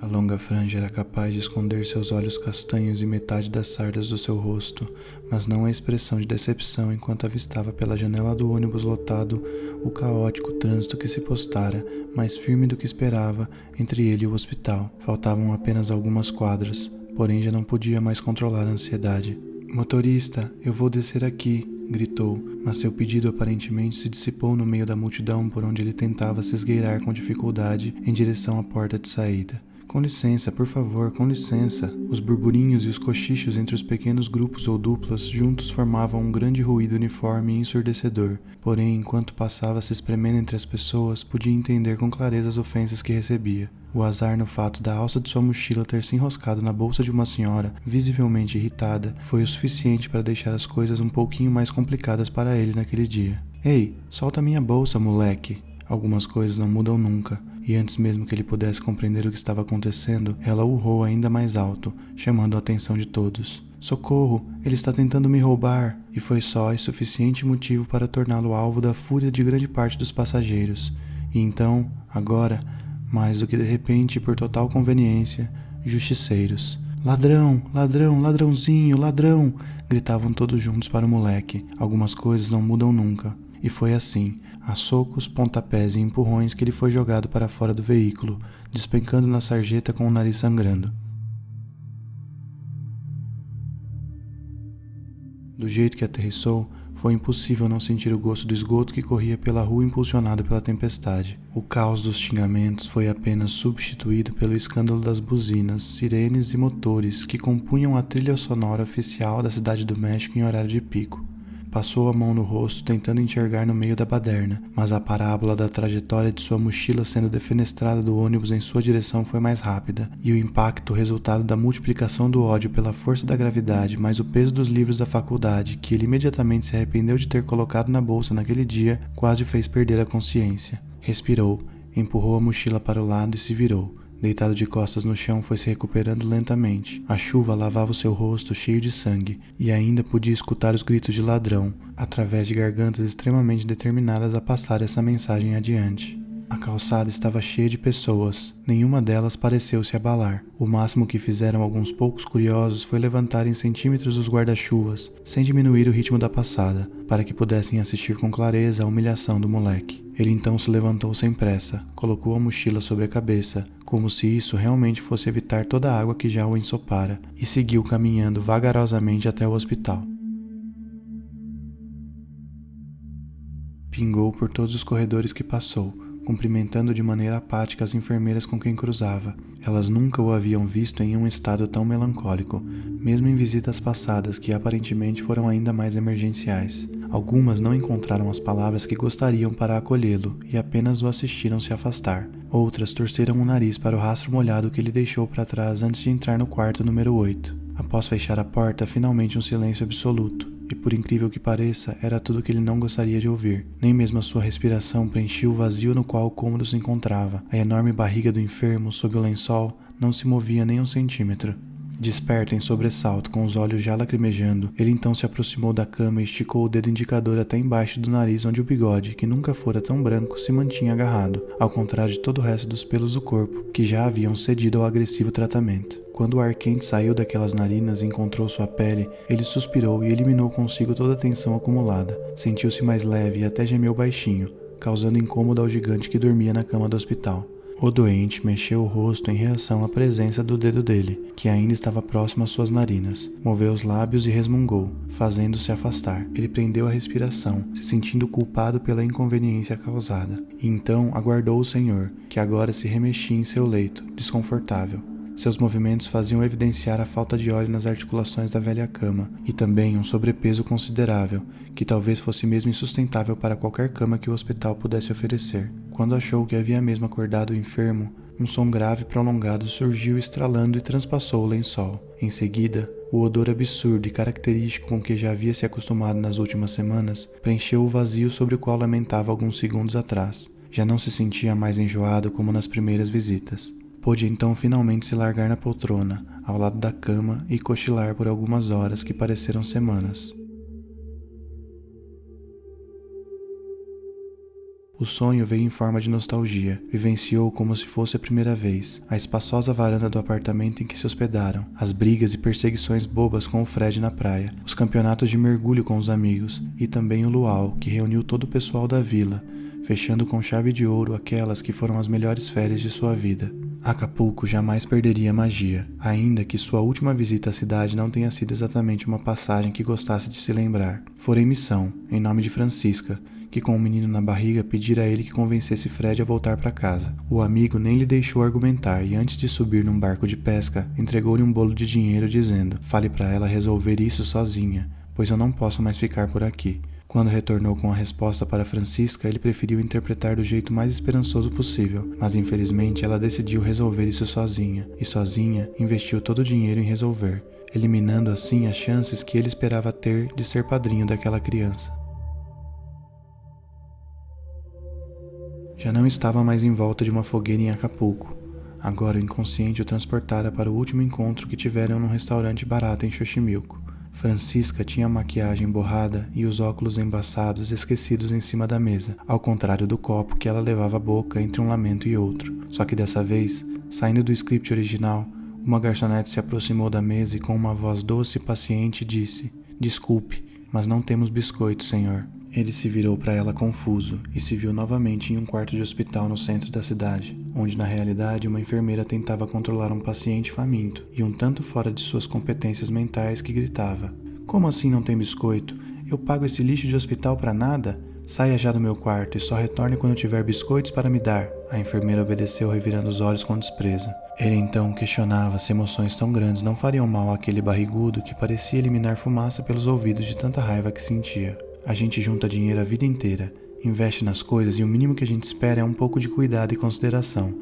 A longa franja era capaz de esconder seus olhos castanhos e metade das sardas do seu rosto, mas não a expressão de decepção enquanto avistava pela janela do ônibus lotado o caótico trânsito que se postara, mais firme do que esperava, entre ele e o hospital. Faltavam apenas algumas quadras, porém já não podia mais controlar a ansiedade. "Motorista, eu vou descer aqui", gritou, mas seu pedido aparentemente se dissipou no meio da multidão por onde ele tentava se esgueirar com dificuldade em direção à porta de saída. "Com licença, por favor, com licença." Os burburinhos e os cochichos entre os pequenos grupos ou duplas juntos formavam um grande ruído uniforme e ensurdecedor. Porém, enquanto passava se espremendo entre as pessoas, podia entender com clareza as ofensas que recebia. O azar no fato da alça de sua mochila ter se enroscado na bolsa de uma senhora, visivelmente irritada, foi o suficiente para deixar as coisas um pouquinho mais complicadas para ele naquele dia. "Ei, solta minha bolsa, moleque." Algumas coisas não mudam nunca. E antes mesmo que ele pudesse compreender o que estava acontecendo, ela urrou ainda mais alto, chamando a atenção de todos. "Socorro! Ele está tentando me roubar!" E foi só e suficiente motivo para torná-lo alvo da fúria de grande parte dos passageiros. E então, agora, mais do que de repente e por total conveniência, justiceiros. "Ladrão! Ladrão! Ladrãozinho! Ladrão!" gritavam todos juntos para o moleque. Algumas coisas não mudam nunca. E foi assim, a socos, pontapés e empurrões, que ele foi jogado para fora do veículo, despencando na sarjeta com o nariz sangrando. Do jeito que aterrissou, foi impossível não sentir o gosto do esgoto que corria pela rua impulsionado pela tempestade. O caos dos xingamentos foi apenas substituído pelo escândalo das buzinas, sirenes e motores que compunham a trilha sonora oficial da Cidade do México em horário de pico. Passou a mão no rosto tentando enxergar no meio da baderna, mas a parábola da trajetória de sua mochila sendo defenestrada do ônibus em sua direção foi mais rápida, e o impacto resultado da multiplicação do ódio pela força da gravidade mais o peso dos livros da faculdade, que ele imediatamente se arrependeu de ter colocado na bolsa naquele dia, quase o fez perder a consciência. Respirou, empurrou a mochila para o lado e se virou. Deitado de costas no chão, foi se recuperando lentamente. A chuva lavava o seu rosto cheio de sangue, e ainda podia escutar os gritos de ladrão, através de gargantas extremamente determinadas a passar essa mensagem adiante. A calçada estava cheia de pessoas. Nenhuma delas pareceu se abalar. O máximo que fizeram alguns poucos curiosos foi levantar em centímetros os guarda-chuvas, sem diminuir o ritmo da passada, para que pudessem assistir com clareza a humilhação do moleque. Ele então se levantou sem pressa, colocou a mochila sobre a cabeça, como se isso realmente fosse evitar toda a água que já o ensopara, e seguiu caminhando vagarosamente até o hospital. Pingou por todos os corredores que passou, cumprimentando de maneira apática as enfermeiras com quem cruzava. Elas nunca o haviam visto em um estado tão melancólico, mesmo em visitas passadas que aparentemente foram ainda mais emergenciais. Algumas não encontraram as palavras que gostariam para acolhê-lo e apenas o assistiram se afastar. Outras torceram o nariz para o rastro molhado que ele deixou para trás antes de entrar no quarto número 8. Após fechar a porta, finalmente um silêncio absoluto. E por incrível que pareça, era tudo o que ele não gostaria de ouvir. Nem mesmo a sua respiração preenchia o vazio no qual o cômodo se encontrava. A enorme barriga do enfermo, sob o lençol, não se movia nem um centímetro. Desperto em sobressalto, com os olhos já lacrimejando, ele então se aproximou da cama e esticou o dedo indicador até embaixo do nariz, onde o bigode, que nunca fora tão branco, se mantinha agarrado, ao contrário de todo o resto dos pelos do corpo, que já haviam cedido ao agressivo tratamento. Quando o ar quente saiu daquelas narinas e encontrou sua pele, ele suspirou e eliminou consigo toda a tensão acumulada. Sentiu-se mais leve e até gemeu baixinho, causando incômodo ao gigante que dormia na cama do hospital. O doente mexeu o rosto em reação à presença do dedo dele, que ainda estava próximo às suas narinas. Moveu os lábios e resmungou, fazendo-se afastar. Ele prendeu a respiração, se sentindo culpado pela inconveniência causada. E então aguardou o senhor, que agora se remexia em seu leito, desconfortável. Seus movimentos faziam evidenciar a falta de óleo nas articulações da velha cama, e também um sobrepeso considerável, que talvez fosse mesmo insustentável para qualquer cama que o hospital pudesse oferecer. Quando achou que havia mesmo acordado o enfermo, um som grave e prolongado surgiu estralando e transpassou o lençol. Em seguida, o odor absurdo e característico com que já havia se acostumado nas últimas semanas preencheu o vazio sobre o qual lamentava alguns segundos atrás. Já não se sentia mais enjoado como nas primeiras visitas. Pôde então finalmente se largar na poltrona, ao lado da cama, e cochilar por algumas horas que pareceram semanas. O sonho veio em forma de nostalgia. Vivenciou como se fosse a primeira vez a espaçosa varanda do apartamento em que se hospedaram, as brigas e perseguições bobas com o Fred na praia, os campeonatos de mergulho com os amigos e também o luau, que reuniu todo o pessoal da vila, fechando com chave de ouro aquelas que foram as melhores férias de sua vida. Acapulco jamais perderia magia, ainda que sua última visita à cidade não tenha sido exatamente uma passagem que gostasse de se lembrar. Fora em missão, em nome de Francisca, que com o menino na barriga pedira a ele que convencesse Fred a voltar para casa. O amigo nem lhe deixou argumentar e antes de subir num barco de pesca, entregou-lhe um bolo de dinheiro dizendo: "Fale para ela resolver isso sozinha, pois eu não posso mais ficar por aqui." Quando retornou com a resposta para Francisca, ele preferiu interpretar do jeito mais esperançoso possível, mas infelizmente ela decidiu resolver isso sozinha, e sozinha investiu todo o dinheiro em resolver, eliminando assim as chances que ele esperava ter de ser padrinho daquela criança. Já não estava mais em volta de uma fogueira em Acapulco. Agora o inconsciente o transportara para o último encontro que tiveram num restaurante barato em Xochimilco. Francisca tinha a maquiagem borrada e os óculos embaçados esquecidos em cima da mesa, ao contrário do copo que ela levava à boca entre um lamento e outro. Só que dessa vez, saindo do script original, uma garçonete se aproximou da mesa e com uma voz doce e paciente disse: "Desculpe, mas não temos biscoito, senhor." Ele se virou para ela confuso e se viu novamente em um quarto de hospital no centro da cidade, onde na realidade uma enfermeira tentava controlar um paciente faminto e um tanto fora de suas competências mentais que gritava: "Como assim não tem biscoito? Eu pago esse lixo de hospital para nada? Saia já do meu quarto e só retorne quando tiver biscoitos para me dar." A enfermeira obedeceu, revirando os olhos com desprezo. Ele então questionava se emoções tão grandes não fariam mal àquele barrigudo que parecia eliminar fumaça pelos ouvidos de tanta raiva que sentia. A gente junta dinheiro a vida inteira, investe nas coisas e o mínimo que a gente espera é um pouco de cuidado e consideração.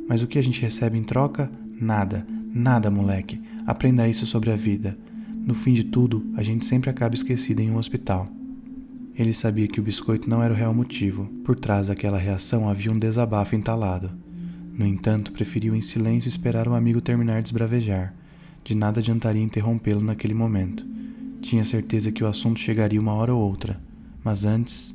Mas o que a gente recebe em troca? Nada. Nada, moleque. Aprenda isso sobre a vida. No fim de tudo, a gente sempre acaba esquecido em um hospital. Ele sabia que o biscoito não era o real motivo. Por trás daquela reação havia um desabafo entalado. No entanto, preferiu em silêncio esperar o amigo terminar de esbravejar. De nada adiantaria interrompê-lo naquele momento. Tinha certeza que o assunto chegaria uma hora ou outra, mas antes...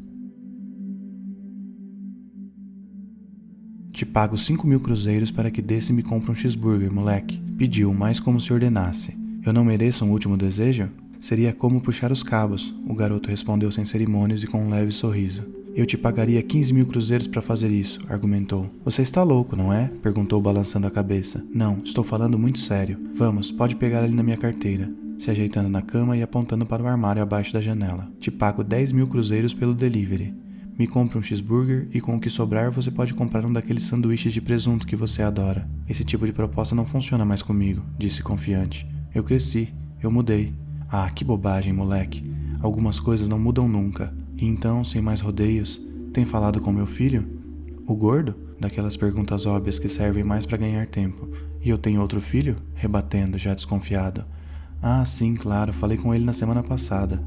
"Te pago 5.000 cruzeiros para que desse me compre um cheeseburger, moleque." Pediu, mais como se ordenasse. "Eu não mereço um último desejo?" "Seria como puxar os cabos," o garoto respondeu sem cerimônias e com um leve sorriso. "Eu te pagaria 15.000 cruzeiros para fazer isso," argumentou. "Você está louco, não é?" perguntou balançando a cabeça. "Não, estou falando muito sério. Vamos, pode pegar ali na minha carteira." Se ajeitando na cama e apontando para o armário abaixo da janela. "Te pago 10.000 cruzeiros pelo delivery. Me compre um cheeseburger e com o que sobrar você pode comprar um daqueles sanduíches de presunto que você adora." "Esse tipo de proposta não funciona mais comigo," disse confiante. "Eu cresci, eu mudei." "Ah, que bobagem, moleque. Algumas coisas não mudam nunca." "E então, sem mais rodeios, tem falado com meu filho?" "O gordo?" Daquelas perguntas óbvias que servem mais para ganhar tempo. "E eu tenho outro filho?" rebatendo, já desconfiado. "Ah, sim, claro, falei com ele na semana passada."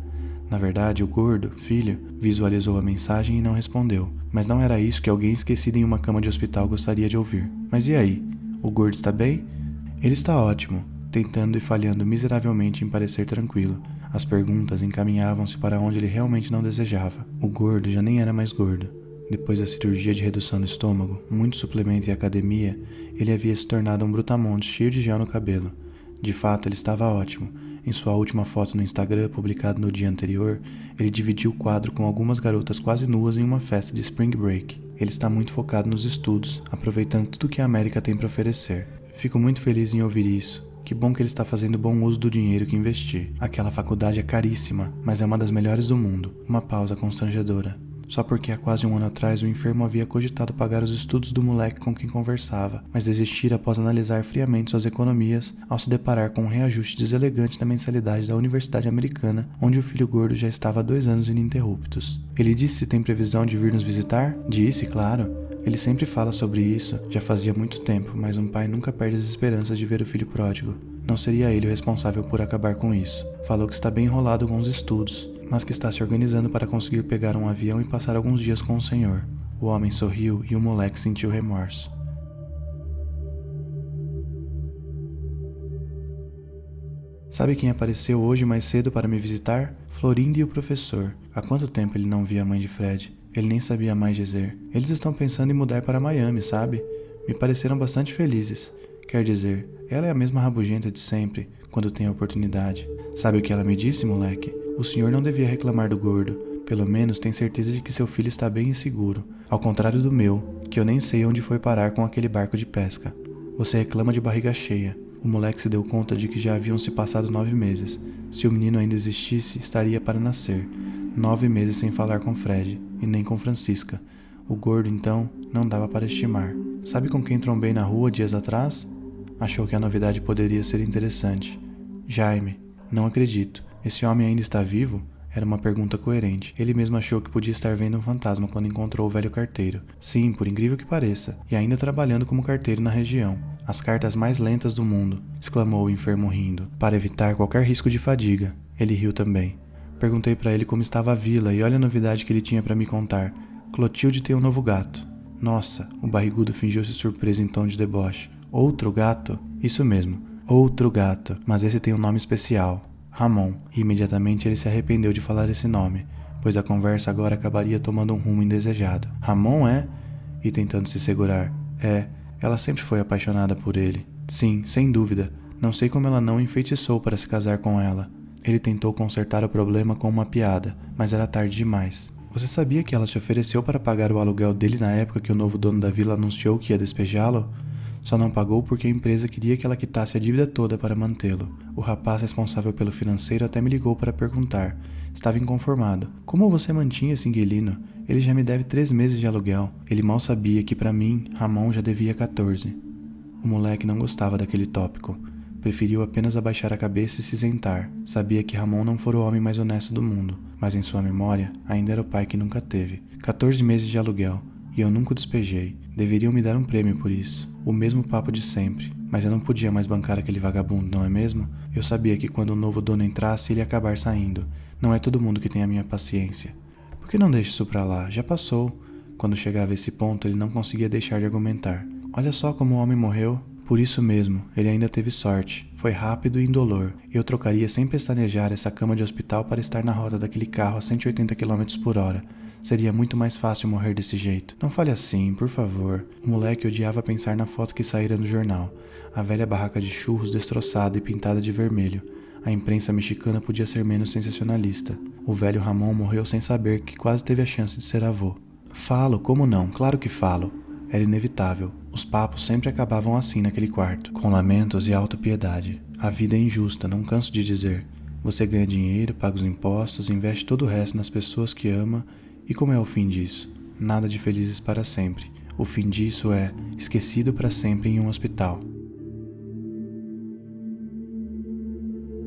Na verdade, o gordo, filho, visualizou a mensagem e não respondeu. Mas não era isso que alguém esquecido em uma cama de hospital gostaria de ouvir. "Mas e aí? O gordo está bem?" "Ele está ótimo," tentando e falhando miseravelmente em parecer tranquilo. As perguntas encaminhavam-se para onde ele realmente não desejava. O gordo já nem era mais gordo. Depois da cirurgia de redução do estômago, muito suplemento e academia, ele havia se tornado um brutamonte cheio de gel no cabelo. De fato, ele estava ótimo. Em sua última foto no Instagram, publicada no dia anterior, ele dividiu o quadro com algumas garotas quase nuas em uma festa de Spring Break. Ele está muito focado nos estudos, aproveitando tudo que a América tem para oferecer. "Fico muito feliz em ouvir isso. Que bom que ele está fazendo bom uso do dinheiro que investi. Aquela faculdade é caríssima, mas é uma das melhores do mundo." Uma pausa constrangedora. Só porque há quase um ano atrás o enfermo havia cogitado pagar os estudos do moleque com quem conversava, mas desistira após analisar friamente suas economias ao se deparar com um reajuste deselegante da mensalidade da Universidade Americana, onde o filho gordo já estava há 2 anos ininterruptos. "Ele disse se tem previsão de vir nos visitar?" "Disse, claro. Ele sempre fala sobre isso, já fazia muito tempo, mas um pai nunca perde as esperanças de ver o filho pródigo. Não seria ele o responsável por acabar com isso. Falou que está bem enrolado com os estudos, mas que está se organizando para conseguir pegar um avião e passar alguns dias com o senhor." O homem sorriu e o moleque sentiu remorso. "Sabe quem apareceu hoje mais cedo para me visitar? Florinda e o professor. Há quanto tempo ele não via a mãe de Fred? Ele nem sabia mais dizer. Eles estão pensando em mudar para Miami, sabe? Me pareceram bastante felizes. Quer dizer, ela é a mesma rabugenta de sempre, quando tem a oportunidade. Sabe o que ela me disse, moleque? O senhor não devia reclamar do gordo. Pelo menos tem certeza de que seu filho está bem e seguro. Ao contrário do meu, que eu nem sei onde foi parar com aquele barco de pesca. Você reclama de barriga cheia. O moleque se deu conta de que já haviam se passado 9 meses. Se o menino ainda existisse, estaria para nascer. 9 meses sem falar com Fred, e nem com Francisca. O gordo, então, não dava para estimar. Sabe com quem trombei na rua dias atrás? Achou que a novidade poderia ser interessante. Jaime. Não acredito. Esse homem ainda está vivo? Era uma pergunta coerente. Ele mesmo achou que podia estar vendo um fantasma quando encontrou o velho carteiro. Sim, por incrível que pareça. E ainda trabalhando como carteiro na região. As cartas mais lentas do mundo, exclamou o enfermo rindo, para evitar qualquer risco de fadiga. Ele riu também. Perguntei para ele como estava a vila e olha a novidade que ele tinha para me contar. Clotilde tem um novo gato. Nossa, o barrigudo fingiu-se surpreso em tom de deboche. Outro gato? Isso mesmo, outro gato, mas esse tem um nome especial. Ramon, e imediatamente ele se arrependeu de falar esse nome, pois a conversa agora acabaria tomando um rumo indesejado. Ramon é? E tentando se segurar. É, ela sempre foi apaixonada por ele. Sim, sem dúvida. Não sei como ela não o enfeitiçou para se casar com ela. Ele tentou consertar o problema com uma piada, mas era tarde demais. Você sabia que ela se ofereceu para pagar o aluguel dele na época que o novo dono da vila anunciou que ia despejá-lo? Só não pagou porque a empresa queria que ela quitasse a dívida toda para mantê-lo. O rapaz responsável pelo financeiro até me ligou para perguntar. Estava inconformado. Como você mantinha esse inquilino? Ele já me deve 3 meses de aluguel. Ele mal sabia que para mim, Ramon já devia 14. O moleque não gostava daquele tópico. Preferiu apenas abaixar a cabeça e se isentar. Sabia que Ramon não fora o homem mais honesto do mundo, mas em sua memória ainda era o pai que nunca teve. 14 meses de aluguel. E eu nunca o despejei. Deveriam me dar um prêmio por isso. O mesmo papo de sempre. Mas eu não podia mais bancar aquele vagabundo, não é mesmo? Eu sabia que quando o novo dono entrasse, ele ia acabar saindo. Não é todo mundo que tem a minha paciência. Por que não deixa isso pra lá? Já passou. Quando chegava a esse ponto, ele não conseguia deixar de argumentar. Olha só como o homem morreu. Por isso mesmo, ele ainda teve sorte. Foi rápido e indolor. Eu trocaria sem pestanejar essa cama de hospital para estar na roda daquele carro a 180 km por hora. Seria muito mais fácil morrer desse jeito. Não fale assim, por favor. O moleque odiava pensar na foto que saíra no jornal. A velha barraca de churros destroçada e pintada de vermelho. A imprensa mexicana podia ser menos sensacionalista. O velho Ramon morreu sem saber que quase teve a chance de ser avô. Falo, como não? Claro que falo. Era inevitável. Os papos sempre acabavam assim naquele quarto, com lamentos e autopiedade. A vida é injusta, não canso de dizer. Você ganha dinheiro, paga os impostos, investe todo o resto nas pessoas que ama. E como é o fim disso? Nada de felizes para sempre. O fim disso é esquecido para sempre em um hospital.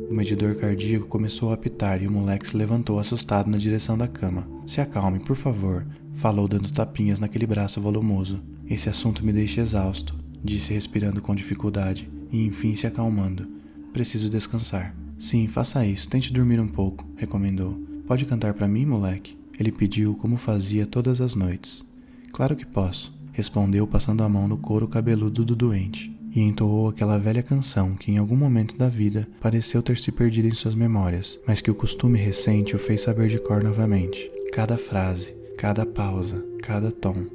O medidor cardíaco começou a apitar e o moleque se levantou assustado na direção da cama. Se acalme, por favor, falou dando tapinhas naquele braço volumoso. Esse assunto me deixa exausto, disse respirando com dificuldade e enfim se acalmando. Preciso descansar. Sim, faça isso, tente dormir um pouco, recomendou. Pode cantar para mim, moleque? Ele pediu como fazia todas as noites. Claro que posso, respondeu passando a mão no couro cabeludo do doente, e entoou aquela velha canção que em algum momento da vida pareceu ter se perdido em suas memórias, mas que o costume recente o fez saber de cor novamente. Cada frase, cada pausa, cada tom.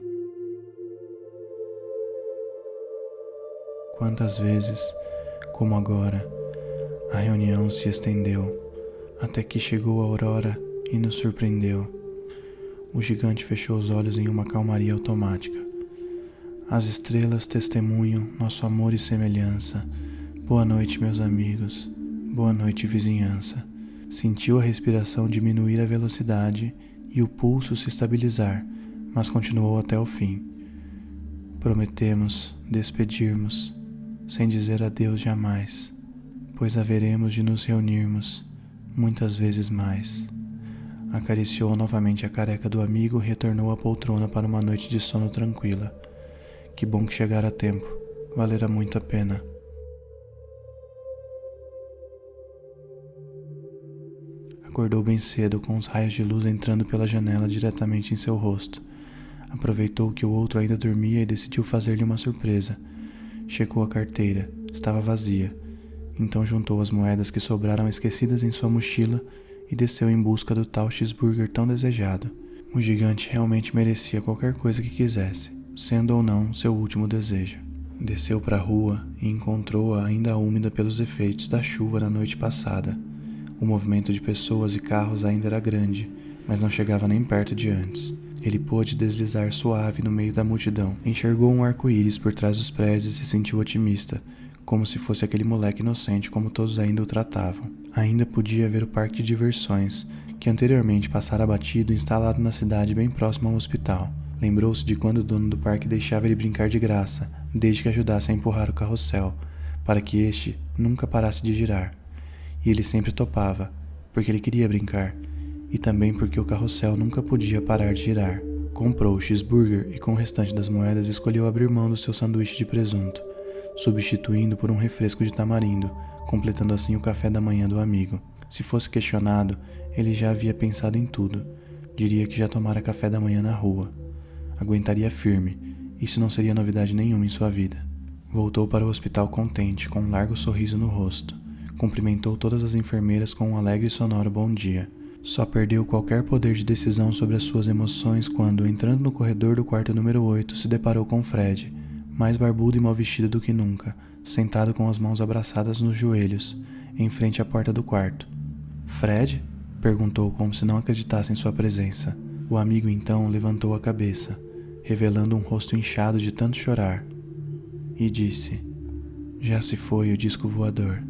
Quantas vezes, como agora, a reunião se estendeu, até que chegou a aurora e nos surpreendeu. O gigante fechou os olhos em uma calmaria automática. As estrelas testemunham nosso amor e semelhança. Boa noite, meus amigos. Boa noite, vizinhança. Sentiu a respiração diminuir a velocidade e o pulso se estabilizar, mas continuou até o fim. Prometemos despedirmos, sem dizer adeus jamais, pois haveremos de nos reunirmos muitas vezes mais. Acariciou novamente a careca do amigo e retornou à poltrona para uma noite de sono tranquila. Que bom que chegara a tempo. Valera muito a pena. Acordou bem cedo com os raios de luz entrando pela janela diretamente em seu rosto. Aproveitou que o outro ainda dormia e decidiu fazer-lhe uma surpresa. Checou a carteira. Estava vazia. Então juntou as moedas que sobraram esquecidas em sua mochila e desceu em busca do tal cheeseburger tão desejado. O gigante realmente merecia qualquer coisa que quisesse, sendo ou não seu último desejo. Desceu para a rua e encontrou-a ainda úmida pelos efeitos da chuva na noite passada. O movimento de pessoas e carros ainda era grande, mas não chegava nem perto de antes. Ele pôde deslizar suave no meio da multidão, enxergou um arco-íris por trás dos prédios e se sentiu otimista, como se fosse aquele moleque inocente como todos ainda o tratavam. Ainda podia ver o parque de diversões, que anteriormente passara batido instalado na cidade bem próximo ao hospital. Lembrou-se de quando o dono do parque deixava ele brincar de graça, desde que ajudasse a empurrar o carrossel, para que este nunca parasse de girar. E ele sempre topava, porque ele queria brincar, e também porque o carrossel nunca podia parar de girar. Comprou o cheeseburger e com o restante das moedas escolheu abrir mão do seu sanduíche de presunto, substituindo por um refresco de tamarindo, completando assim o café da manhã do amigo. Se fosse questionado, ele já havia pensado em tudo. Diria que já tomara café da manhã na rua. Aguentaria firme. Isso não seria novidade nenhuma em sua vida. Voltou para o hospital contente, com um largo sorriso no rosto. Cumprimentou todas as enfermeiras com um alegre e sonoro bom dia. Só perdeu qualquer poder de decisão sobre as suas emoções quando, entrando no corredor do quarto número 8, se deparou com Fred, mais barbudo e mal vestido do que nunca, sentado com as mãos abraçadas nos joelhos, em frente à porta do quarto. Fred? Perguntou como se não acreditasse em sua presença. O amigo então levantou a cabeça, revelando um rosto inchado de tanto chorar, e disse: Já se foi o disco voador.